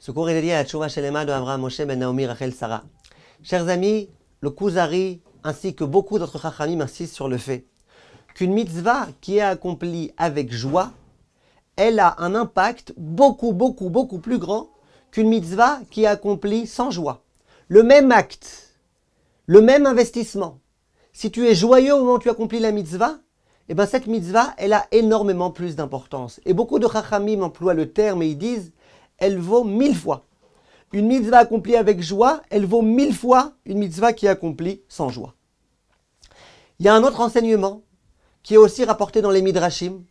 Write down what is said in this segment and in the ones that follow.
Ce cours est dédié à la Tchouva Shelema de Avraham Moshe ben Naomi Rachel Sarah. Chers amis, le Kuzari ainsi que beaucoup d'autres Chachamim insistent sur le fait qu'une mitzvah qui est accomplie avec joie, elle a un impact beaucoup plus grand qu'une mitzvah qui est accomplie sans joie. Le même acte, le même investissement, si tu es joyeux au moment où tu accomplis la mitzvah, eh bien cette mitzvah, elle a énormément plus d'importance. Et beaucoup de Chachamim emploient le terme et ils disent, elle vaut 1000 fois. Une mitzvah accomplie avec joie, elle vaut 1000 fois une mitzvah qui est accomplie sans joie. Il y a un autre enseignement qui est aussi rapporté dans les Midrashim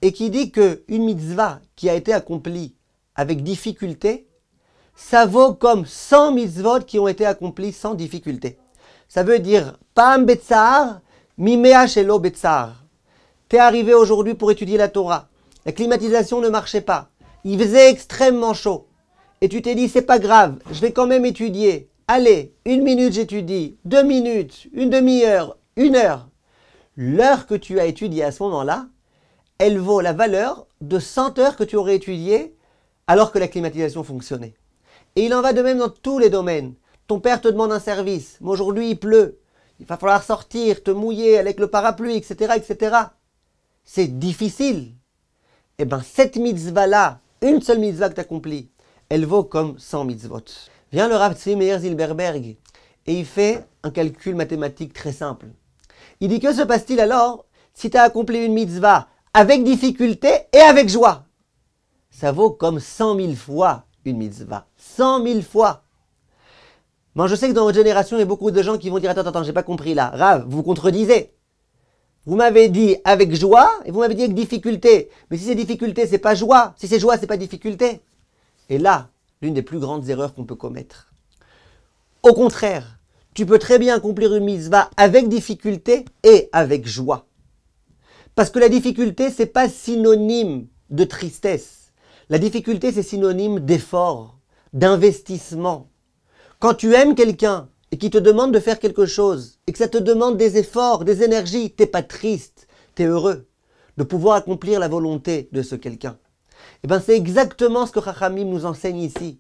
et qui dit qu'une mitzvah qui a été accomplie avec difficulté, ça vaut comme 100 mitzvot qui ont été accomplies sans difficulté. Ça veut dire, Pam Betsar, Mimea Shelo Betsar. T'es arrivé aujourd'hui pour étudier la Torah. La climatisation ne marchait pas. Il faisait extrêmement chaud. Et tu t'es dit, c'est pas grave, je vais quand même étudier. Allez, 1 minute j'étudie, 2 minutes, une demi-heure, 1 heure. L'heure que tu as étudiée à ce moment-là, elle vaut la valeur de 100 heures que tu aurais étudiées alors que la climatisation fonctionnait. Et il en va de même dans tous les domaines. Ton père te demande un service, mais aujourd'hui il pleut. Il va falloir sortir, te mouiller avec le parapluie, etc., etc. C'est difficile. Eh bien, cette mitzvah-là, une seule mitzvah que tu accomplis, elle vaut comme 100 mitzvot. Vient le Rav Tzvi Meir Zilberberg et il fait un calcul mathématique très simple. Il dit, que se passe-t-il alors si tu as accompli une mitzvah avec difficulté et avec joie? Ça vaut comme 100 000 fois une mitzvah. 100 000 fois. Moi, je sais que dans votre génération, il y a beaucoup de gens qui vont dire, attends, j'ai pas compris là. Rav, vous vous contredisez. Vous m'avez dit avec joie et vous m'avez dit avec difficulté. Mais si c'est difficulté, c'est pas joie. Si c'est joie, c'est pas difficulté. Et là, l'une des plus grandes erreurs qu'on peut commettre. Au contraire, tu peux très bien accomplir une mitzvah avec difficulté et avec joie. Parce que la difficulté, c'est pas synonyme de tristesse. La difficulté, c'est synonyme d'effort, d'investissement. Quand tu aimes quelqu'un et qu'il te demande de faire quelque chose et que ça te demande des efforts, des énergies, t'es pas triste, t'es heureux de pouvoir accomplir la volonté de ce quelqu'un. Eh bien, c'est exactement ce que Chachamim nous enseigne ici.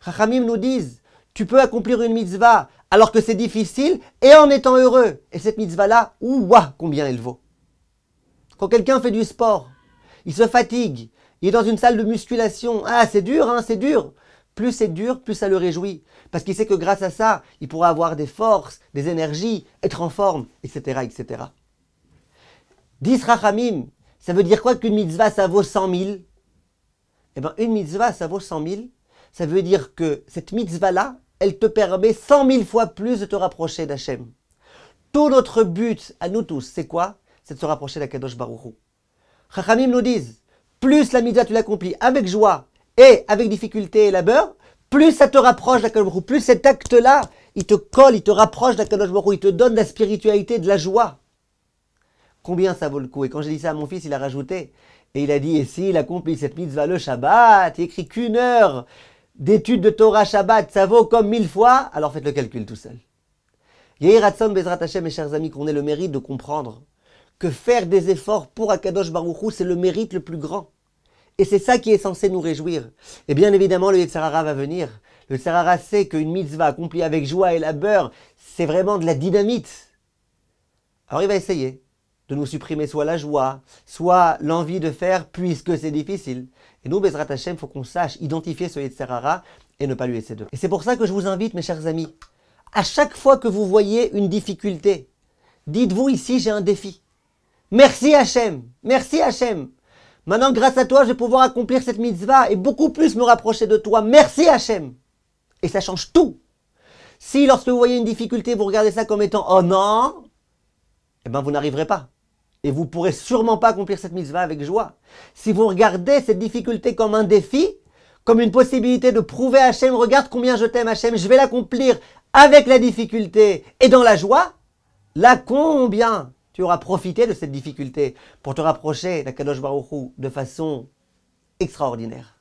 Chachamim nous disent, tu peux accomplir une mitzvah alors que c'est difficile et en étant heureux. Et cette mitzvah-là, ouah, combien elle vaut. Quand quelqu'un fait du sport, il se fatigue, il est dans une salle de musculation, ah c'est dur, hein, c'est dur. Plus c'est dur, plus ça le réjouit. Parce qu'il sait que grâce à ça, il pourra avoir des forces, des énergies, être en forme, etc. etc. 10 Rachamim, ça veut dire quoi qu'une mitzvah, ça vaut 100 000? Eh bien, une mitzvah, ça vaut 100 000. Ça veut dire que cette mitzvah-là, elle te permet 100 000 fois plus de te rapprocher d'Hachem. Tout notre but, à nous tous, c'est quoi? C'est de se rapprocher d'Akadosh Baruch Hu. Chachamim nous disent, plus la mitzvah tu l'accomplis avec joie et avec difficulté et labeur, plus ça te rapproche d'Akadosh Baruch Hu, plus cet acte-là, il te colle, il te rapproche d'Akadosh Baruch Hu, il te donne de la spiritualité, de la joie. Combien ça vaut le coup? Et quand j'ai dit ça à mon fils, il a rajouté, et il a dit, et s'il accomplit cette mitzvah le Shabbat, il écrit qu'1 heure d'étude de Torah Shabbat, ça vaut comme 1000 fois, alors faites le calcul tout seul. Yehi Ratzon Bezrat Hashem, mes chers amis, qu'on ait le mérite de comprendre que faire des efforts pour Akadosh Baruch Hu, c'est le mérite le plus grand. Et c'est ça qui est censé nous réjouir. Et bien évidemment, le Yetzer Hara va venir. Le Yetzer Hara sait qu'une mitzvah accomplie avec joie et labeur, c'est vraiment de la dynamite. Alors il va essayer de nous supprimer soit la joie, soit l'envie de faire puisque c'est difficile. Et nous, Bezrat Hashem, il faut qu'on sache identifier ce Yetzer Hara et ne pas lui laisser de. Et c'est pour ça que je vous invite, mes chers amis, à chaque fois que vous voyez une difficulté, dites-vous ici, j'ai un défi. Merci Hachem, merci Hachem. Maintenant, grâce à toi, je vais pouvoir accomplir cette mitzvah et beaucoup plus me rapprocher de toi. Merci Hachem. Et ça change tout. Si lorsque vous voyez une difficulté, vous regardez ça comme étant « Oh non !» eh bien vous n'arriverez pas. Et vous ne pourrez sûrement pas accomplir cette mitzvah avec joie. Si vous regardez cette difficulté comme un défi, comme une possibilité de prouver à Hachem « Regarde combien je t'aime Hachem, je vais l'accomplir avec la difficulté et dans la joie », là combien tu auras profité de cette difficulté pour te rapprocher d'Akadosh Baruch Hu de façon extraordinaire.